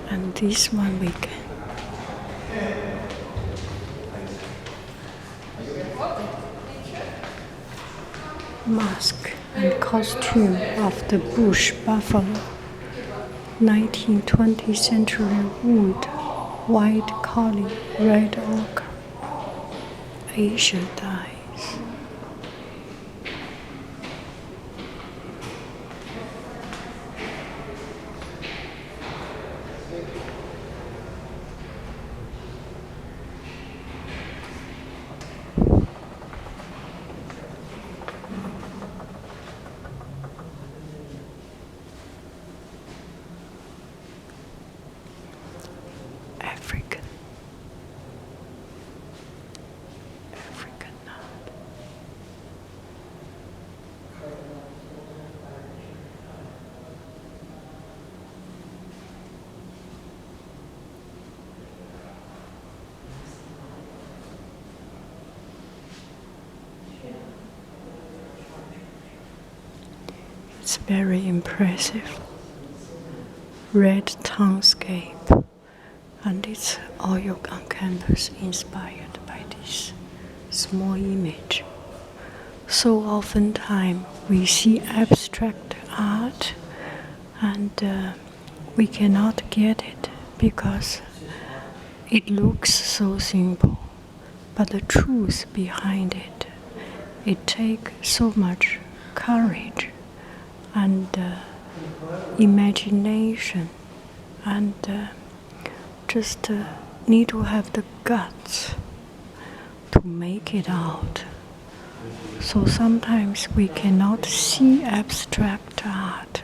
And this one we can mask and costume of the bush buffalo, 19th-20th century wood, white collie, red ochre, Asia dyes. African knot. It's very impressive. Red townscape, and it's all on canvas inspired by this small image. So oftentimes we see abstract art and we cannot get it because it looks so simple, but the truth behind it, it takes so much courage and imagination, and just need to have the guts to make it out. So sometimes we cannot see abstract art,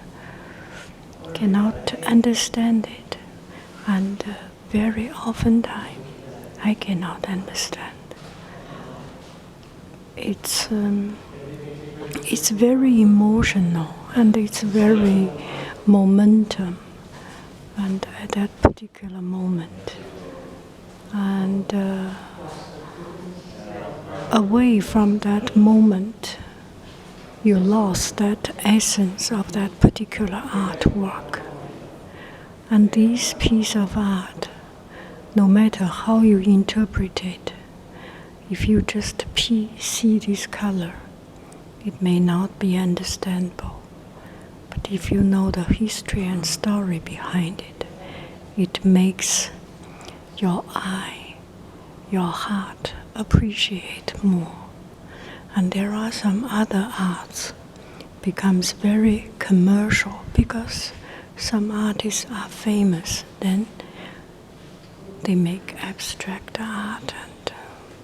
cannot understand it, and very often time I cannot understand. It's very emotional and it's very momentum, and at that particular moment, and away from that moment, you lost that essence of that particular artwork. And this piece of art, no matter how you interpret it, if you just see this color, it may not be understandable. But if you know the history and story behind it, it makes your eye, your heart appreciate more. And there are some other arts becomes very commercial because some artists are famous, then they make abstract art, and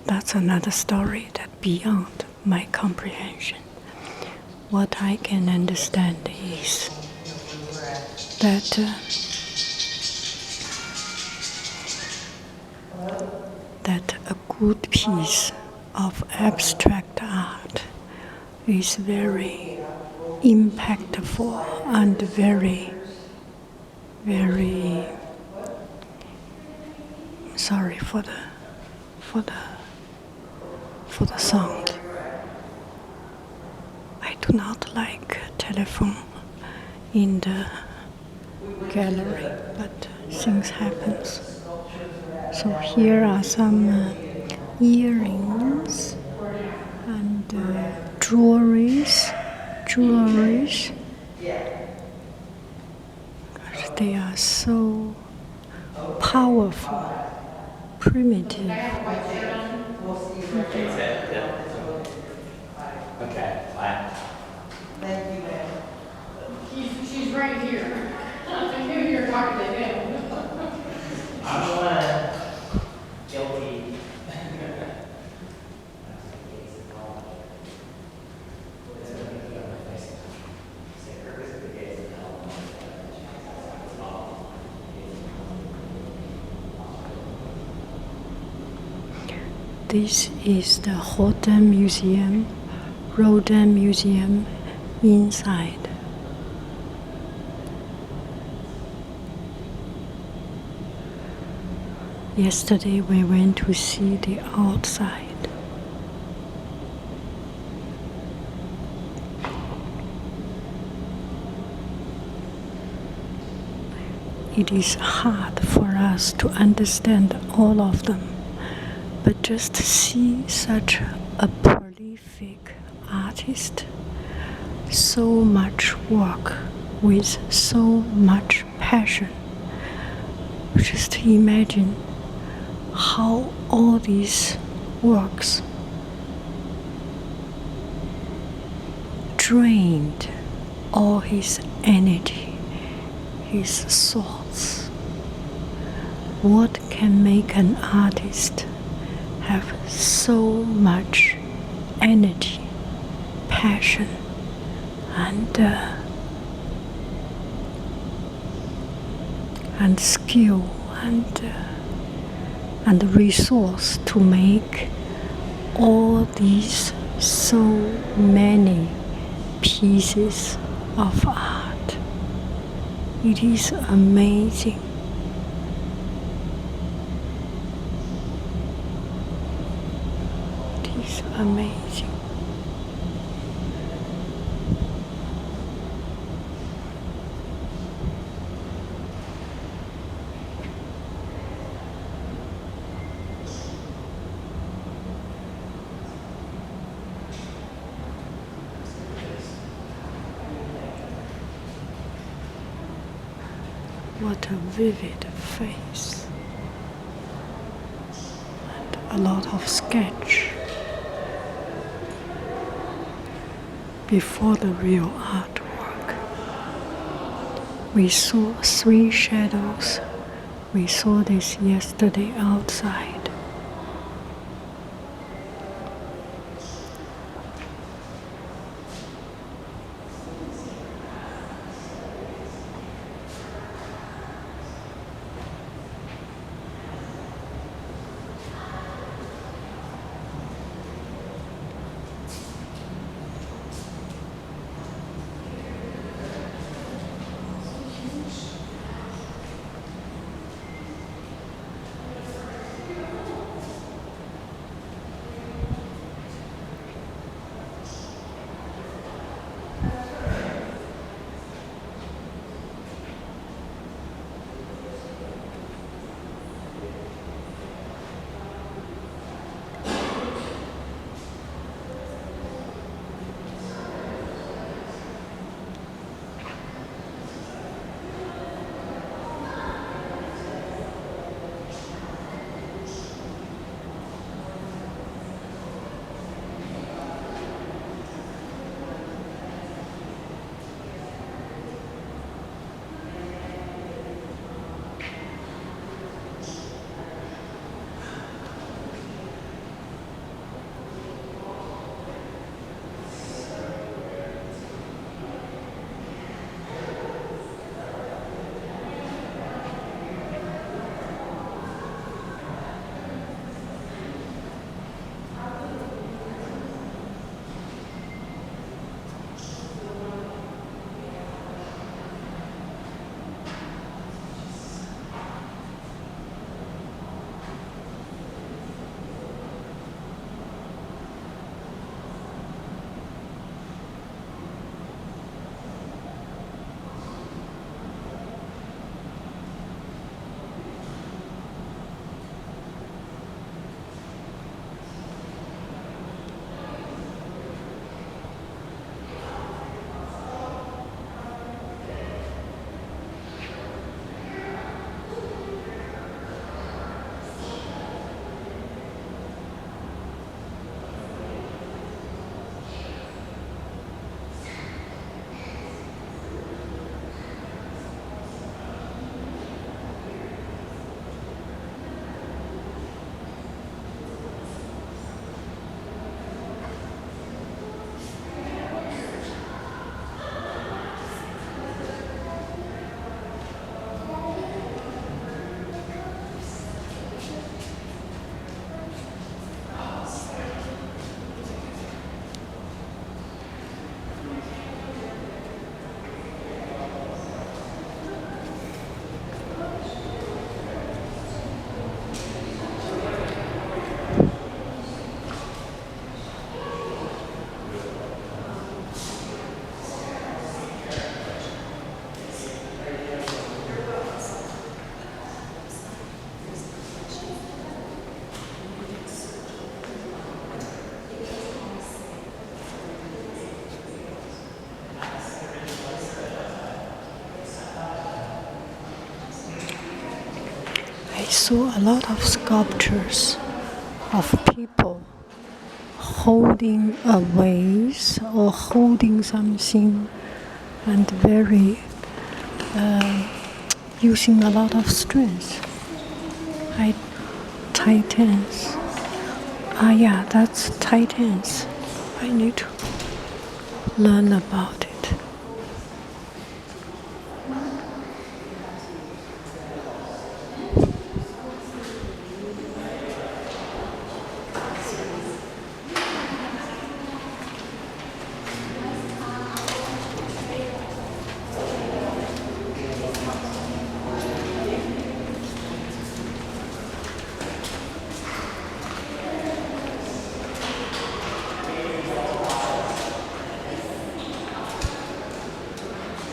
that's another story that beyond my comprehension. What I can understand is that a good piece of abstract art is very impactful and very, very sorry for the sound. I do not like telephone in the gallery, but things happens. So here are some earrings and jewelries. Gosh, they are so powerful, primitive. Okay, bye. Thank you, ma'am. She's right here. I knew you were talking to him. I'm the one guilty. This is the Rhoden Museum inside. Yesterday we went to see the outside. it is hard for us to understand all of them, but just see such a prolific artist, so much work with so much passion. Just imagine how all these works drained all his energy, his thoughts. What can make an artist have so much energy, passion, and skill and resource to make all these so many pieces of art? It is amazing. It is amazing. What a vivid face, and a lot of sketch before the real artwork. We saw 3 shadows. We saw this yesterday outside. saw a lot of sculptures of people holding a vase or holding something and very using a lot of strength. Titans. Yeah, that's Titans. I need to learn about it.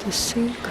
The sinker.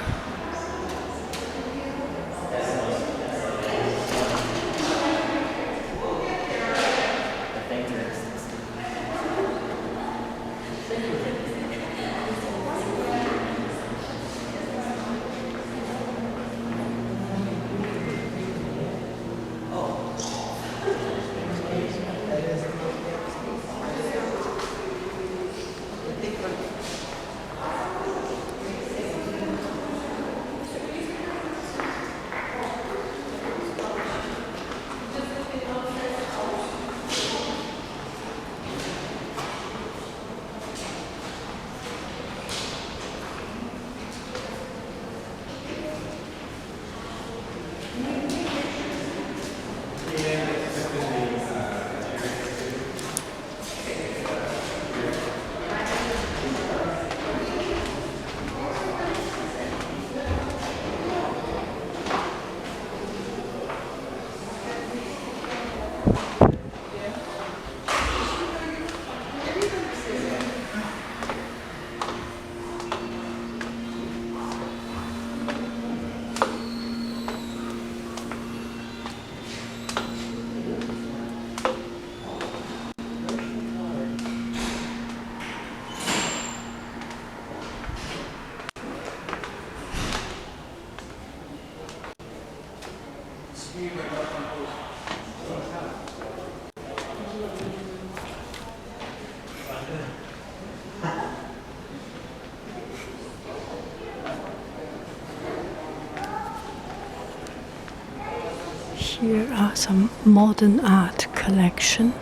Here are some modern art collection.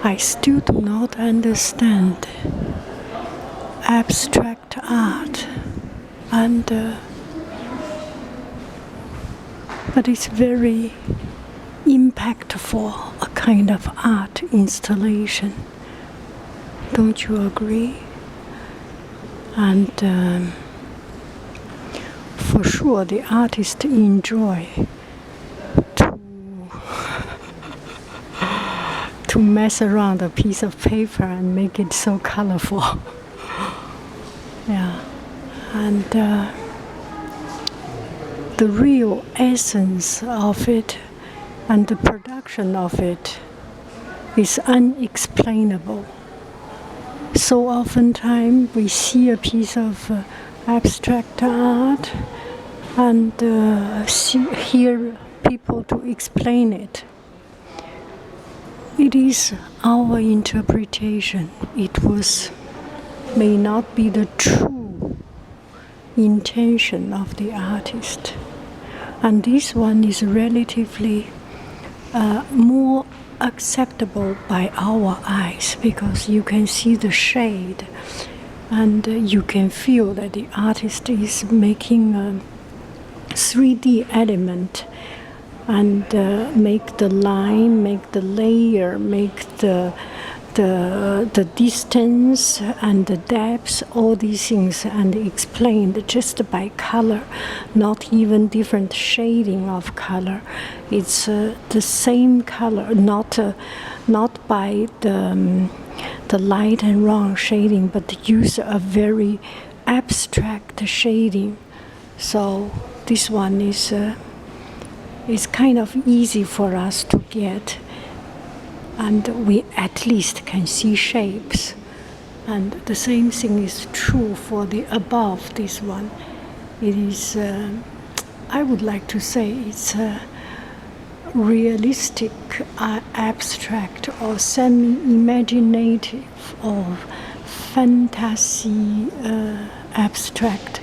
I still do not understand abstract art, and but it's very impactful, a kind of art installation. Don't you agree? And for sure the artist enjoy to mess around a piece of paper and make it so colorful. Yeah, and the real essence of it and the production of it is unexplainable. So oftentimes we see a piece of abstract art and hear people to explain it. It is our interpretation. It may not be the true intention of the artist. And this one is relatively more acceptable by our eyes because you can see the shade and you can feel that the artist is making a 3D element and make the line, make the layer, make the distance and the depth, all these things, and explained just by color, not even different shading of color. It's the same color, not by the light and wrong shading, but use a very abstract shading. So this one is kind of easy for us to get, and we at least can see shapes. And the same thing is true for the above this one. It is, I would like to say it's realistic, abstract, or semi-imaginative, or fantasy abstract.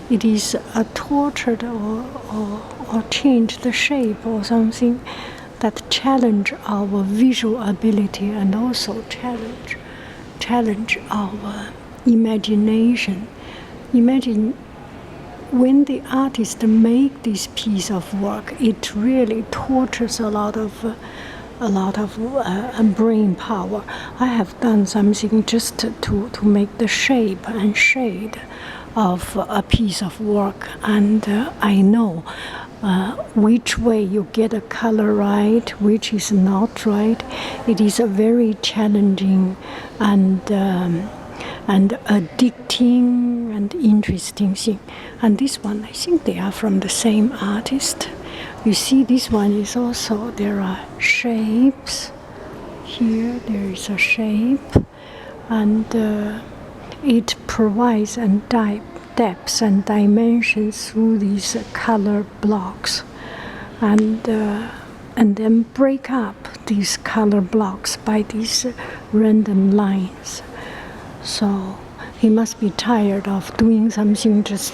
It is a tortured or changed the shape or something that challenge our visual ability and also challenge our imagination. Imagine when the artist make this piece of work, it really tortures a lot of brain power. I have done something just to make the shape and shade of a piece of work, and I know which way you get a color right, which is not right. It is a very challenging and addicting and interesting thing. And this one, I think they are from the same artist. You see, this one is also, there are shapes. Here there is a shape, and it provides and depths and dimensions through these color blocks, and then break up these color blocks by these random lines. So he must be tired of doing something just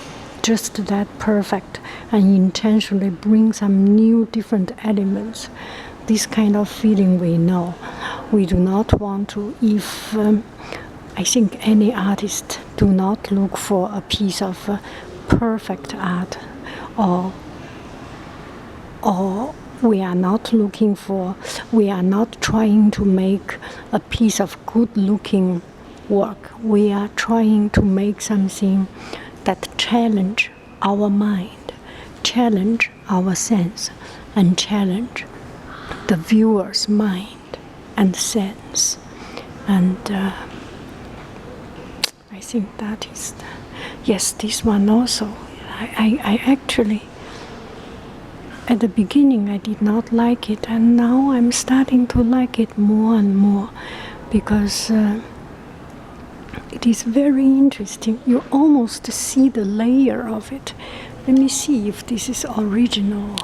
that perfect and intentionally bring some new different elements. This kind of feeling we know. We do not want to, if I think any artist do not look for a piece of perfect art, or we are not trying to make a piece of good looking work. We are trying to make something that challenge our mind, challenge our sense, and challenge the viewer's mind and sense. And I think that is, yes, this one also. I actually, at the beginning I did not like it, and now I'm starting to like it more and more, because it is very interesting. You almost see the layer of it. Let me see if this is original.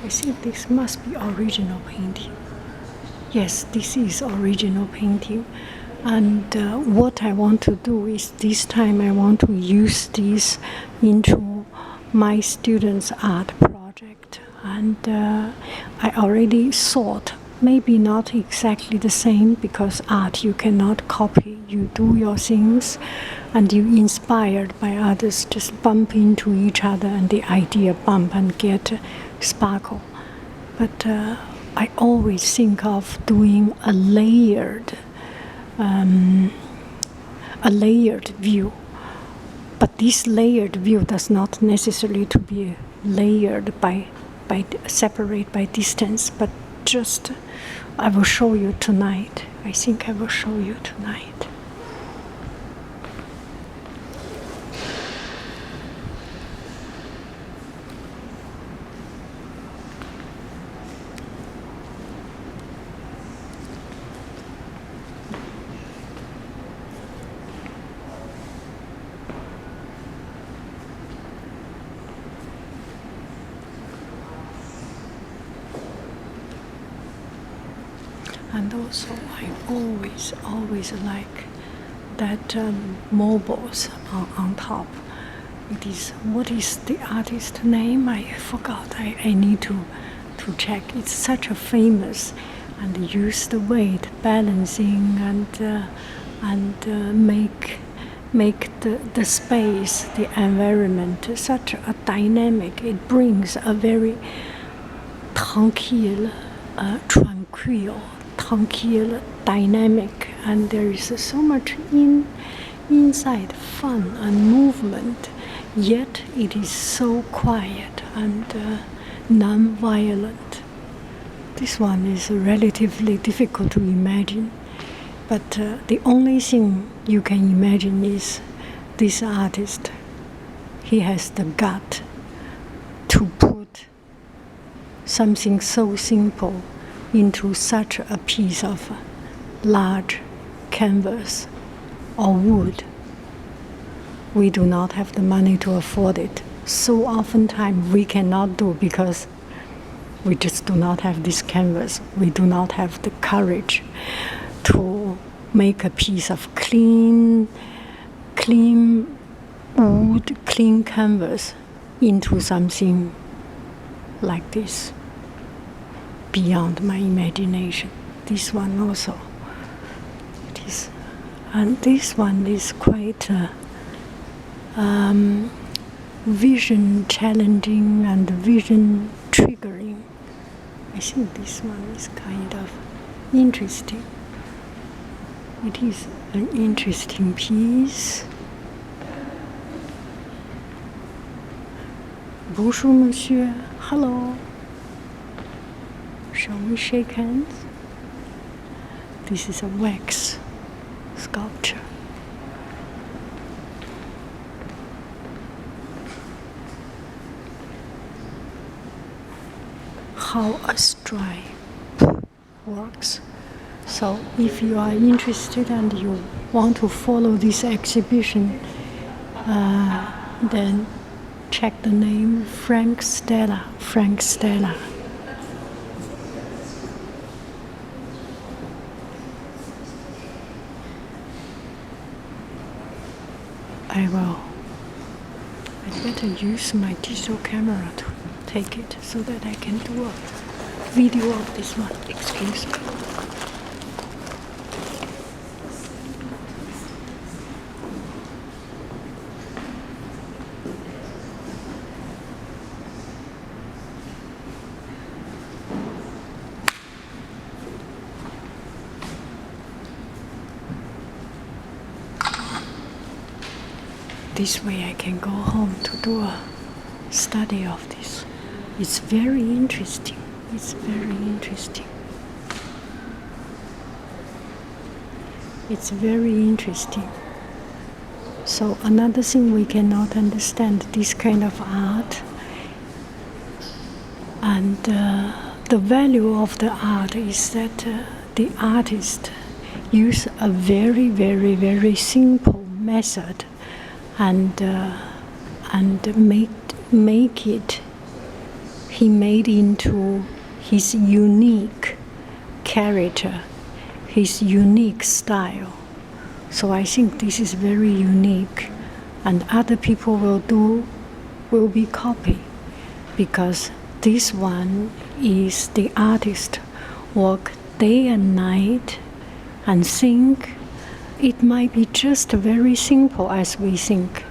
I think this must be original painting. Yes, this is original painting. And what I want to do is, this time I want to use this into my students' art project. And I already thought, maybe not exactly the same, because art you cannot copy. You do your things and you inspired by others, just bump into each other and the idea bump and get sparkle. But I always think of doing a layered view. But this layered view does not necessarily to be layered by separate by distance, but just I will show you tonight. I think I will show you tonight. And also, I always like that mobiles on top. It is, what is the artist name? I forgot. I need to check. It's such a famous, and use the weight balancing and make the space, the environment such a dynamic. It brings a very tranquil dynamic, and there is so much inside fun and movement, yet it is so quiet and non-violent. This one is relatively difficult to imagine, but the only thing you can imagine is this artist. He has the gut to put something so simple into such a piece of large canvas or wood. We do not have the money to afford it. So oftentimes we cannot do because we just do not have this canvas. We do not have the courage to make a piece of clean wood, clean canvas into something like this, beyond my imagination. This one also. It is, and this one is quite vision challenging and vision triggering. I think this one is kind of interesting. It is an interesting piece. Bonjour, monsieur. Hello. Shall we shake hands? This is a wax sculpture. How a stripe works. So if you are interested and you want to follow this exhibition, then check the name Frank Stella. Frank Stella. I'd better use my digital camera to take it so that I can do a video of this one. Excuse me. This way I can go home to do a study of this. It's very interesting. It's very interesting. It's very interesting. So another thing we cannot understand this kind of art, and the value of the art is that the artist use a very, very, very simple method and make it. He made into his unique character, his unique style. So I think this is very unique, and other people will be copy, because this one is the artist work day and night and think. It might be just very simple as we think,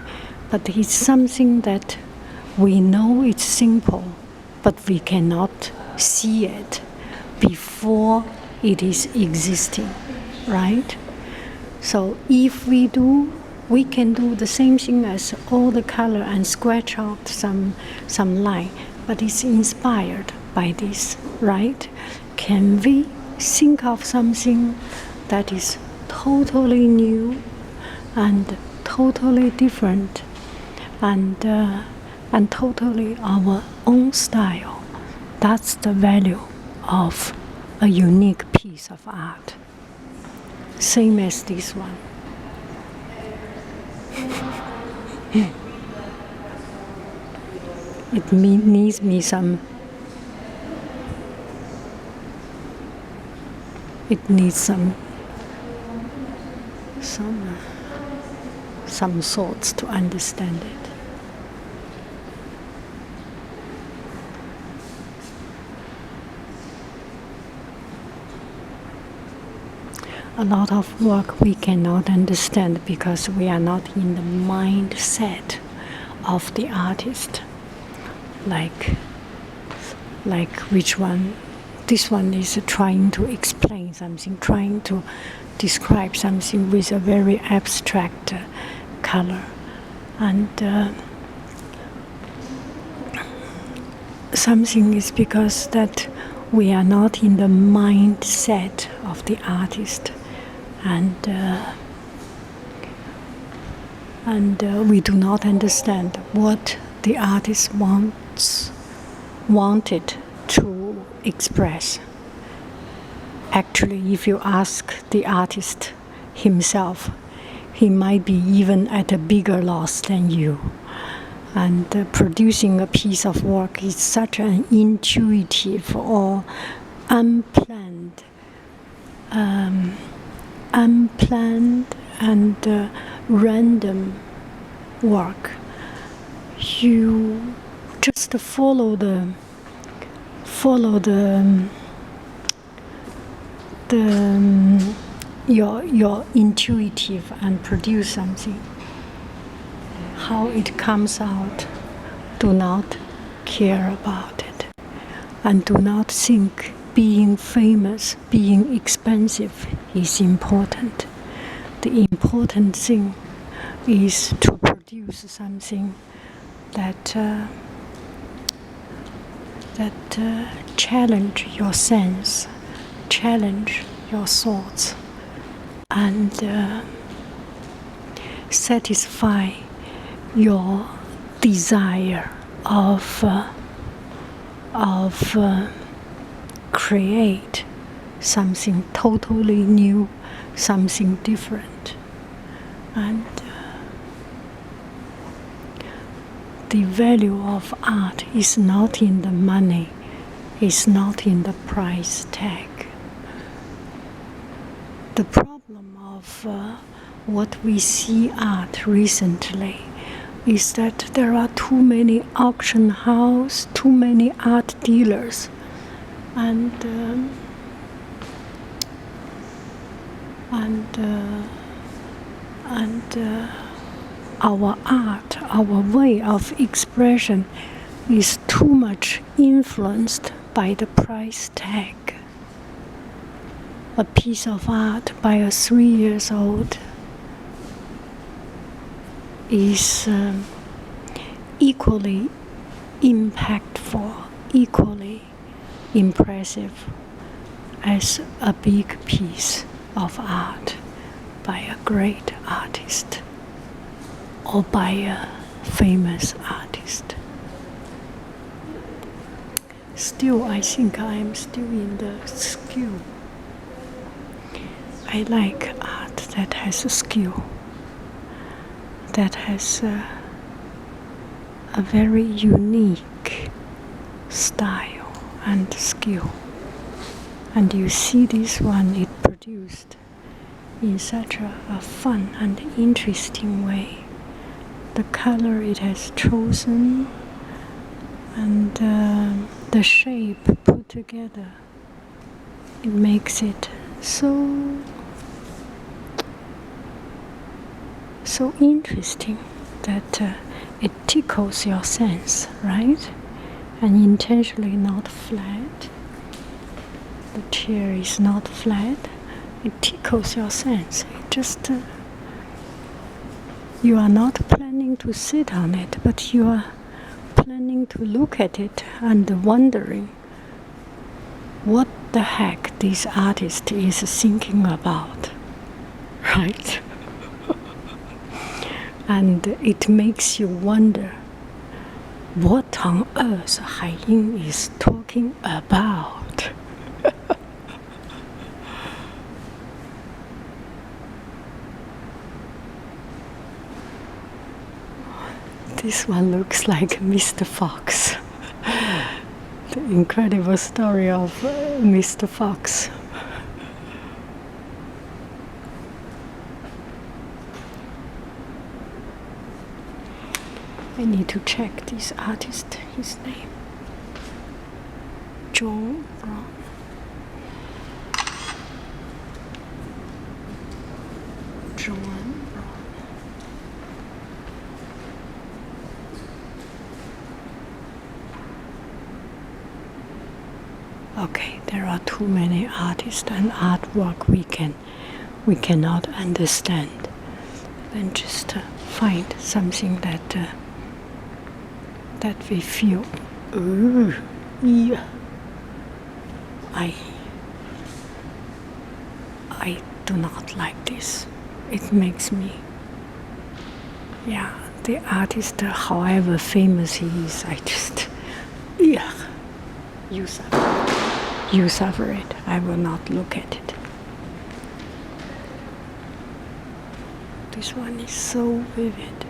but it's something that we know it's simple, but we cannot see it before it is existing, right? So if we do, we can do the same thing as all the color and scratch out some line, but it's inspired by this, right? Can we think of something that is totally new and totally different and totally our own style? That's the value of a unique piece of art. Same as this one. It needs me some. It needs some thoughts to understand it. A lot of work we cannot understand because we are not in the mindset of the artist. Like which one? This one is trying to explain something, trying to describe something with a very abstract color. And something is because that we are not in the mindset of the artist. And we do not understand what the artist wanted to express. Actually, if you ask the artist himself, he might be even at a bigger loss than you. And producing a piece of work is such an intuitive or unplanned and random work. You just follow your intuitive and produce something. How it comes out, do not care about it, and do not think being famous, being expensive is important. The important thing is to produce something that challenge your sense, challenge your thoughts, and satisfy your desire of create something totally new, something different. And the value of art is not in the money, is not in the price tag. The problem of what we see art recently is that there are too many auction houses, too many art dealers, and our art, our way of expression is too much influenced by the price tag. A piece of art by a 3-year-old is equally impactful, equally impressive as a big piece of art by a great artist or by a famous artist. Still, I think I am still in the skill. I like art that has a skill, that has a very unique style and skill. And you see this one, it produced in such a fun and interesting way. The color it has chosen and the shape put together, it makes it so interesting that it tickles your sense, right? And intentionally not flat. The chair is not flat. It tickles your sense. It just you are not planning to sit on it, but you are planning to look at it and wondering what the heck this artist is thinking about, right? And it makes you wonder what on earth Hai Ying is talking about. This one looks like Mr. Fox. The incredible story of Mr. Fox. I need to check this artist, his name. John Brown. John Brown. Okay, there are too many artists and artwork we cannot understand. Then just find something that we feel. Yeah. I do not like this. It makes me. Yeah, the artist, however famous he is, I just. Yeah. You suffer. You suffer it. I will not look at it. this one is so vivid.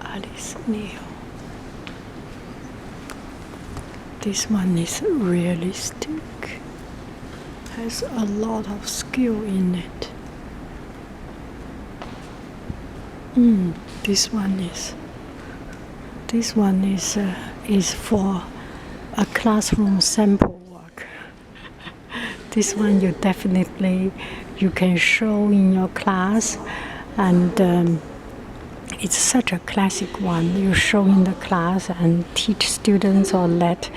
Alice Neal. This one is realistic, has a lot of skill in it. This one is for a classroom sample work. This one you can show in your class, and it's such a classic one. You show in the class and teach students, or not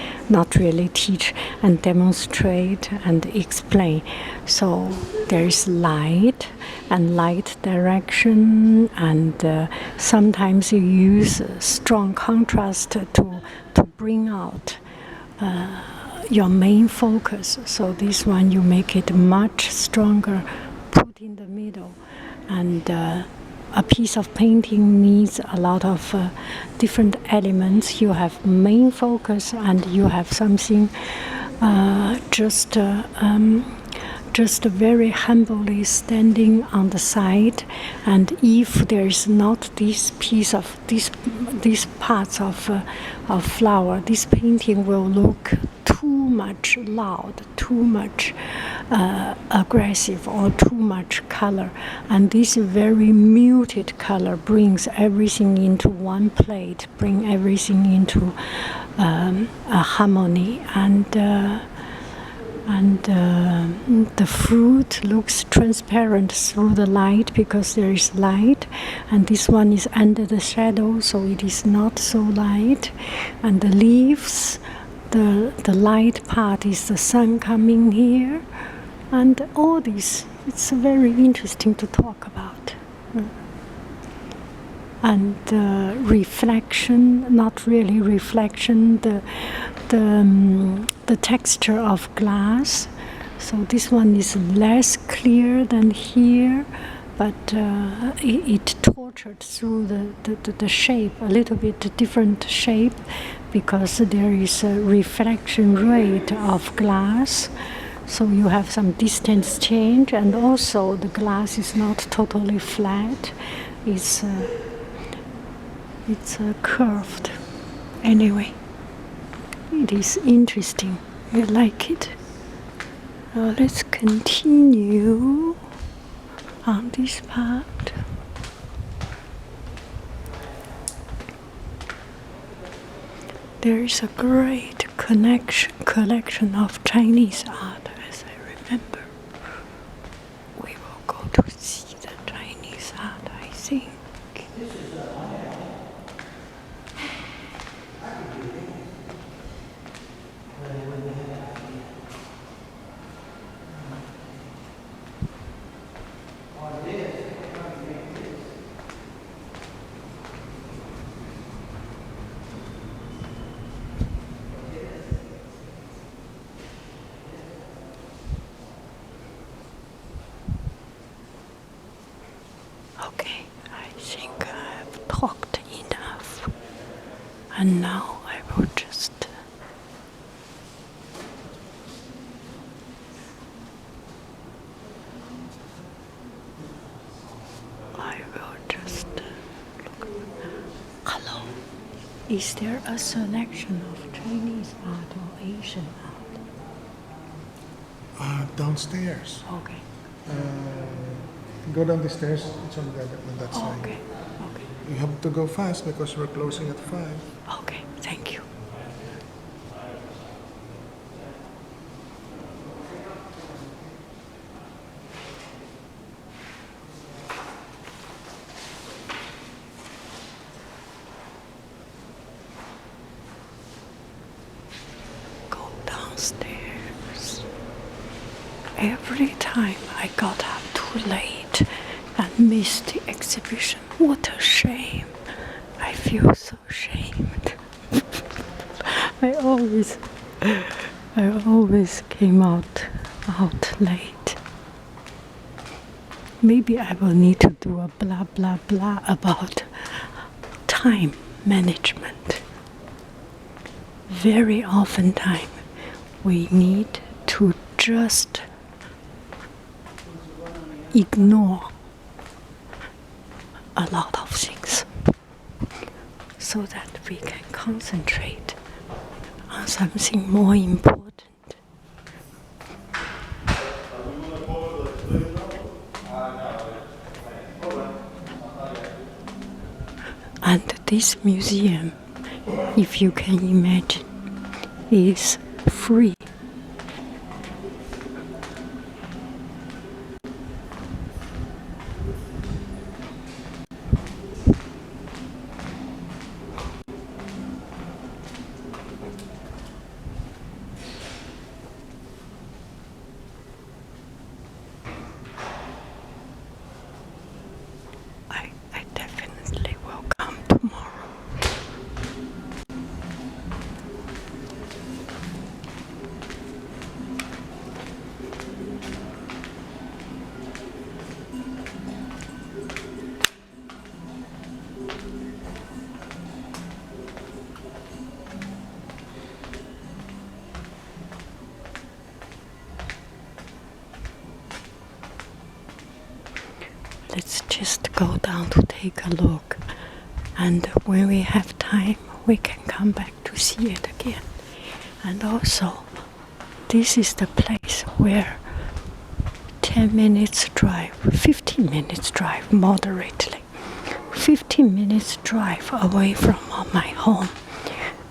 really teach, and demonstrate and explain. So there is light and light direction, and sometimes you use strong contrast to bring out your main focus. So this one you make it much stronger, put in the middle, and a piece of painting needs a lot of different elements. You have main focus, and you have something just very humbly standing on the side. And if there is not this piece of these parts of flower, this painting will look too much loud, too much aggressive, or too much color. And this very muted color brings everything into one plate, bring everything into a harmony. And the fruit looks transparent through the light because there is light, and this one is under the shadow, so it is not so light. And the leaves, the light part is the sun coming here, and all this, it's very interesting to talk about. And reflection, not really reflection, the texture of glass. So this one is less clear than here, but it tortured through the shape, a little bit different shape, because there is a reflection rate of glass. So you have some distance change, and also the glass is not totally flat. It's curved. Anyway, it is interesting. I like it. Now let's continue on this part. There is a great collection of Chinese art, as I remember. We will go to see the Chinese art, I think. Okay, I think I've talked enough, and now I will just look. Hello. Is there a selection of Chinese art or Asian art? Downstairs. Okay. Go down the stairs. It's on that side. Okay. You have to go fast because we're closing at 5. Okay. Thank you. Go downstairs. Every time I got up too late and missed the exhibition. What a shame. I feel so shamed. I always came out late. Maybe I will need to do a blah blah blah about time management. very often time we need to just ignore a lot of things so that we can concentrate on something more important. And this museum, if you can imagine, is free. I definitely will come tomorrow. Let's just go down to take a look, and when we have time we can come back to see it again. And also, this is the place where 10 minutes drive, 15 minutes drive moderately, 15 minutes drive away from my home.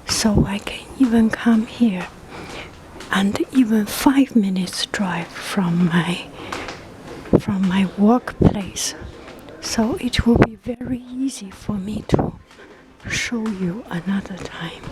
So I can even come here, and even 5 minutes drive from my workplace. So it will be very easy for me to show you another time.